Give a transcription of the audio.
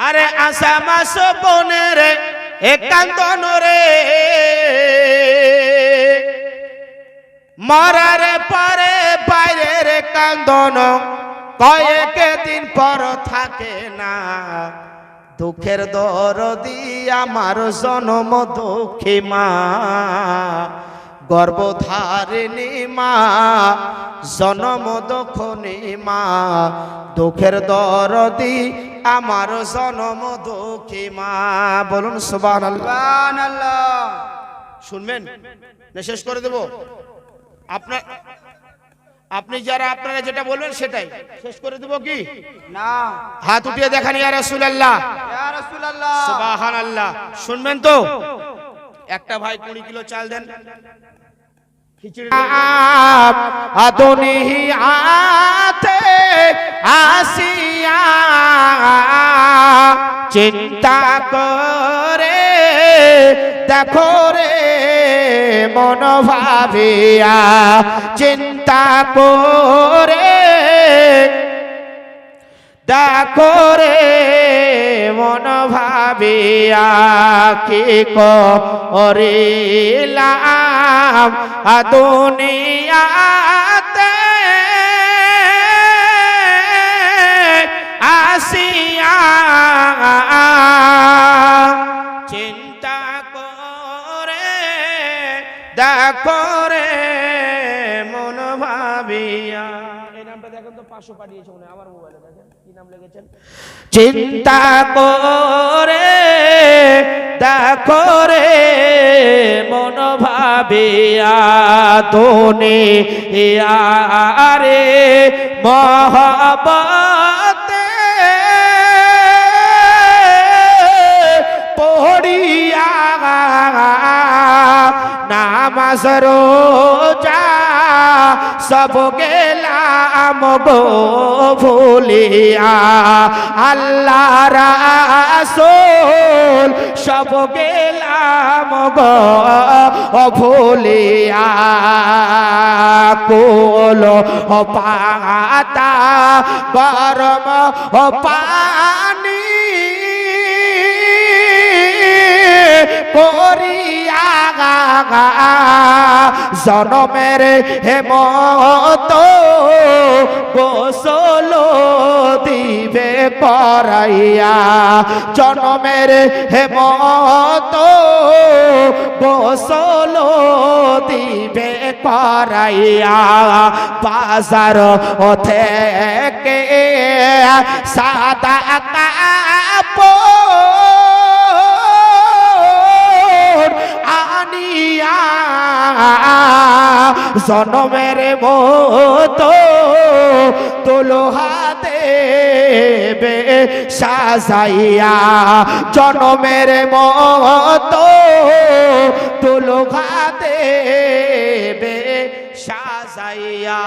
আরে আশা মাস বনের একান্তন রে মরার পরে বাইরের কান্দন কয়েক দিন পর থাকে না। দুঃখের দরদি আমার জনম দুঃখী মা, গর্ভধারিণী মা, জনম দুঃখনী মা। দুঃখের দরদি আমার জনম দুঃখী মা। বলুন সুবহানাল্লাহ। শুনবেন না শেষ করে দেব? আপনি যারা আপনারা যেটা বলবেন সেটাই শেষ করে দেব কি না? হাত উঠিয়ে দেখান ইয়া রাসূলুল্লাহ, ইয়া রাসূলুল্লাহ, সুবহানাল্লাহ। শুনবেন তো? একটা ভাই 20 কিলো চাল দেন, খিচুড়ি আদনি আতে আসিয়া চিন্তা করে দেখো রে মন ভাবিয়া, চিন্তা করে দেখো রে মন ভাবিয়া, কি করিলাম দুনিয়াতে আসিয়া, চিন্তা করে দেখো রে মন ভাবিয়া। এই নামটা দেখেন তো, 500 পাঠিয়েছে মনে আমার মোবাইলে, দেখেন কি নাম লিখেছেন। চিন্তা করে দেখো রে মন ভাবিয়া, দুনিয়া রে মহব্বতে পড়িয়া নামাজ রোজা সব গেলাম গো ভুলিয়া, আল্লাহ রাসূল সব গেলাম গো ভুলিয়া, কোল পাতা গরম পানি করিয়া জনমের হেমত গোসল দিবে করাইয়া, জনমের হেমত গোসল দিবে করাইয়া, বাজার থেকে সাদা কাপড় আনিয়া জনমের মতো তোলোহা দেবে সাজাইয়া, জনমের মতো তোলোহা দেবে সাজাইয়া।